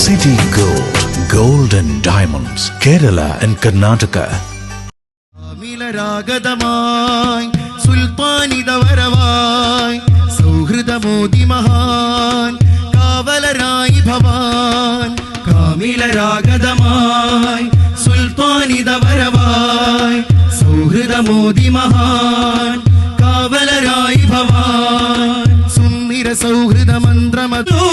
City Gold, Gold and Diamonds, Kerala and Karnataka. രാഗതമായി സുൽത്താനിതവരവായി സൗഹൃദമോദി മഹാൻ കാവലരായി ഭവാൻ കാമിലരാഗതമായി സുൽത്താനിതവരവായി സൗഹൃദമോദി മഹാൻ കാവലരായി ഭവാൻ സുന്ദര സൗഹൃദ മന്ത്രമതോ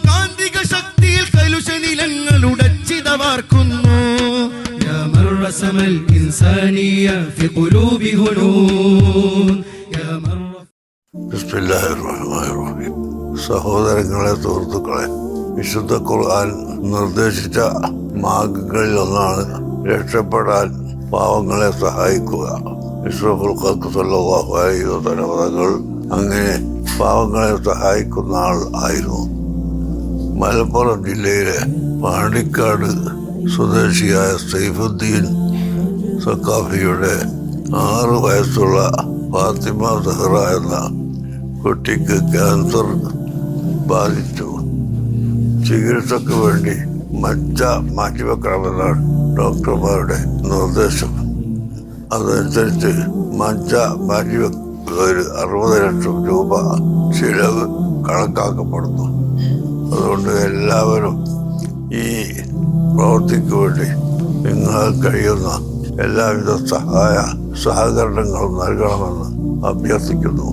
കാന്തിക ശക്തിയിൽ കലുഷ നിലങ്ങൾ ഉടച്ചിതവാർക്കുന്നു رسم الإنسانية في قلوب هنون يا من ബിസ്മില്ലാഹിർറഹ്മാനിർറഹീം. സഹോദരങ്ങളെ, സുഹൃത്തുക്കളെ, വിശുദ്ധ ഖുർആൻ നിർദ്ദേശിച്ച മാർഗങ്ങളിൽ ഒന്നാണ് രക്ഷപ്പെടാൻ പാവങ്ങളെ സഹായിക്കുക. ഇസ്റഫുൽ ഖൽഖ് സല്ലല്ലാഹു അലൈഹി വസല്ലം തങ്ങൾ അങ്ങനെ പാവങ്ങളെ സഹായിക്കുന്ന ആൾ ആയിരുന്നു. മലപ്പുറം ജില്ലയിലെ പാണ്ടിക്കാട് സ്വദേശിയായ സൈഫുദ്ദീൻ സഖാഫിയുടെ 6 വയസ്സുള്ള ഫാത്തിമ സഹറ എന്ന കുട്ടിക്ക് ക്യാൻസർ ബാധിച്ചു. ചികിത്സക്ക് വേണ്ടി മജ്ജ മാറ്റിവെക്കണമെന്നാണ് ഡോക്ടർമാരുടെ നിർദ്ദേശം. അതനുസരിച്ച് മജ്ജ മാറ്റിവെക്കുന്നതിന് 60 ലക്ഷം രൂപ ചിലവ് കണക്കാക്കപ്പെടുന്നു. അതുകൊണ്ട് എല്ലാവരും ഈ പ്രവൃത്തിക്ക് വേണ്ടി നിങ്ങൾ കഴിയുന്ന എല്ലാവിധ സഹകരണങ്ങളും നൽകണമെന്ന് അഭ്യർത്ഥിക്കുന്നു.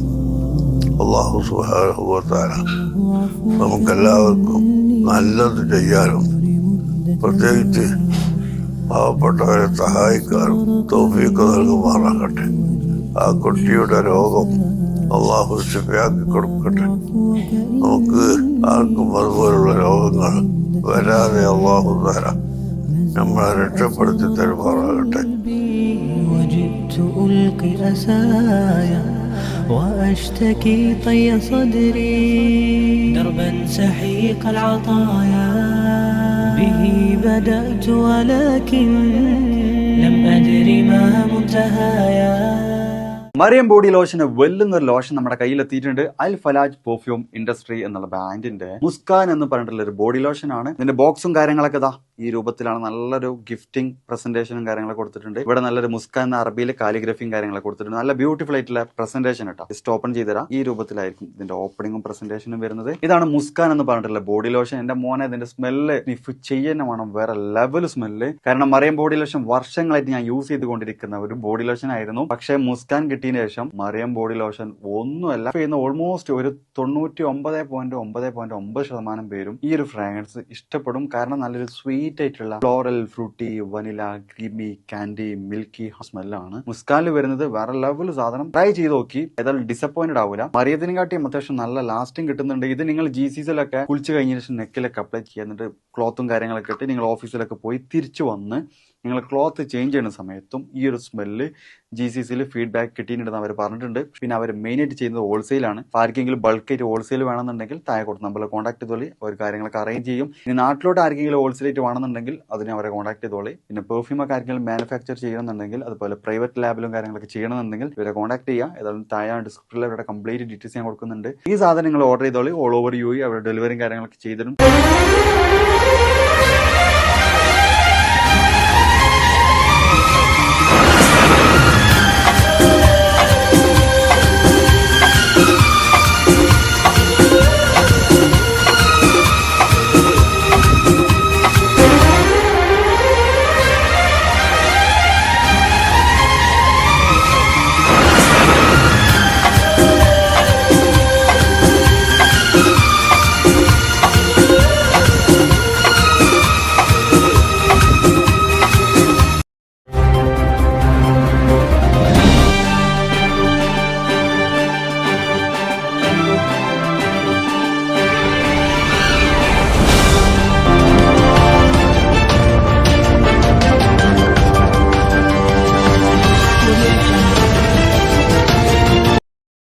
അല്ലാഹു സുബ്ഹാനഹു വ തആല നമുക്കെല്ലാവർക്കും നല്ലത് ചെയ്യാനും പ്രത്യേകിച്ച് പാവപ്പെട്ടവരെ സഹായിക്കാനും തൗഫീഖ് നൽകുമാറാകട്ടെ. ആ കുട്ടിയുടെ രോഗം അല്ലാഹു ശിഫയാക്കി കൊടുക്കട്ടെ. നമുക്ക് ആർക്കും അതുപോലുള്ള രോഗങ്ങൾ വരാതെ അല്ലാഹു തആല നമ്മളെ രക്ഷപ്പെടുത്തി തരുമാറാകട്ടെ. وأشتكي طي صدري دربا سحيق العطايا به بدأت ولكن لم أدري ما منتهايا. മറിയം ബോഡി ലോഷന് വെല്ലുന്നൊരു ലോഷൻ നമ്മുടെ കയ്യിലെത്തിയിട്ടുണ്ട്. അൽ ഫലാജ് പെർഫ്യൂം ഇൻഡസ്ട്രി എന്നുള്ള ബ്രാൻഡിന്റെ മുസ്കാൻ എന്ന് പറഞ്ഞിട്ടുള്ള ഒരു ബോഡി ലോഷൻ ആണ്. ഇതിന്റെ ബോക്സും കാര്യങ്ങളൊക്കെ ഇതാ ഈ രൂപത്തിലാണ്. നല്ലൊരു ഗിഫ്റ്റിംഗ് പ്രസന്റേഷനും കാര്യങ്ങളൊക്കെ കൊടുത്തിട്ടുണ്ട്. ഇവിടെ നല്ലൊരു മുസ്കാൻ എന്ന അറബിയിൽ കാലിഗ്രഫിയും കാര്യങ്ങളൊക്കെ കൊടുത്തിട്ടുണ്ട്. നല്ല ബ്യൂട്ടിഫുൾ ആയിട്ടുള്ള പ്രസന്റേഷൻ കേട്ടോ. ജസ്റ്റ് ഓപ്പൺ ചെയ്തുതരാം. ഈ രൂപത്തിലായിരിക്കും ഇതിന്റെ ഓപ്പണിങ്ങും പ്രസന്റേഷനും വരുന്നത്. ഇതാണ് മുസ്കാൻ എന്ന് പറഞ്ഞിട്ടുള്ള ബോഡി ലോഷൻ. എന്റെ മോനെ ഇതിന്റെ സ്മെല്ല് സ്നിഫ് ചെയ്യുന്ന വേണം, വേറെ ലെവൽ സ്മെല്ല്. കാരണം മറിയം ബോഡി ലോഷൻ വർഷങ്ങളായിട്ട് ഞാൻ യൂസ് ചെയ്തുകൊണ്ടിരിക്കുന്ന ഒരു ബോഡി ലോഷൻ ആയിരുന്നു. പക്ഷേ മുസ്കാൻ കിട്ടിയതിന് ശേഷം മറിയം ബോഡി ലോഷൻ ഒന്നുമല്ല ചെയ്യുന്ന ഓൾമോസ്റ്റ് ഒരു 99.9% പേരും ഈ ഒരു ഫ്രാഗ്രൻസ് ഇഷ്ടപ്പെടും. കാരണം നല്ലൊരു സ്വീറ്റ് ആയിട്ടുള്ള floral, fruity, vanilla, creamy, candy, milky സ്മെല്ലാണ് മുസ്കാനിൽ വരുന്നത്. വേറെ ലെവൽ സാധനം. ട്രൈ ചെയ്ത് നോക്കി, ഏതായാലും ഡിസപ്പോയിന്റഡ് ആവില്ല. മറിയത്തിനെ കാട്ടിയും അത്യാവശ്യം നല്ല ലാസ്റ്റിംഗ് കിട്ടുന്നുണ്ട്. ഇത് നിങ്ങൾ GCCയിലൊക്കെ കുളിച്ച് കഴിഞ്ഞ ശേഷം നെക്കിലൊക്കെ അപ്ലൈ ചെയ്യുന്നുണ്ട്. ക്ലോത്തും കാര്യങ്ങളൊക്കെ ഇട്ട് നിങ്ങൾ ഓഫീസിലൊക്കെ പോയി തിരിച്ചു വന്ന് നിങ്ങൾ ക്ലോത്ത് ചേഞ്ച് ചെയ്യുന്ന സമയത്തും ഈ ഒരു സ്മെല്ല് GCCയിൽ ഫീഡ്ബാക്ക് കിട്ടിയിട്ടുണ്ടെന്ന് അവർ പറഞ്ഞിട്ടുണ്ട്. പിന്നെ അവർ മെയിനായിട്ട് ചെയ്യുന്നത് ഹോൾസെയിലാണ്. ആർക്കെങ്കിലും ബൾക്കായിട്ട് ഹോൾസെയിൽ വേണമെന്നുണ്ടെങ്കിൽ താഴെ കൊടുത്ത് നമ്മളെ കോൺടാക്ട് ചെയ്തോളി. അവർ കാര്യങ്ങളൊക്കെ അറേഞ്ച് ചെയ്യും. ഇനി നാട്ടിലോട്ട് ആർക്കെങ്കിലും ഹോൾസെയിലായിട്ട് വേണമെന്നുണ്ടെങ്കിൽ അതിനെ അവരെ കോൺടാക്ട് ചെയ്തോളി. പിന്നെ പെർഫ്യൂമൊക്കെ ആർക്കെങ്കിലും മാനുഫാക്ചർ ചെയ്യണമെന്നുണ്ടെങ്കിൽ അതുപോലെ പ്രൈവറ്റ് ലാബിലും കാര്യങ്ങളൊക്കെ ചെയ്യണമെന്നുണ്ടെങ്കിൽ ഇവരെ കോൺടാക്ട് ചെയ്യുക. ഏതായാലും താഴെ ഡിസ്ക്രിപ്ഷനിൽ അവരുടെ കംപ്ലീറ്റ് ഡീറ്റെയിൽസ് ഞാൻ കൊടുക്കുന്നുണ്ട്. ഈ സാധനം നിങ്ങൾ ഓർഡർ ചെയ്തോളി. ഓൾ ഓവർ UAE അവരുടെ ഡെലിവറിയും കാര്യങ്ങളൊക്കെ ചെയ്തിട്ടുണ്ട്.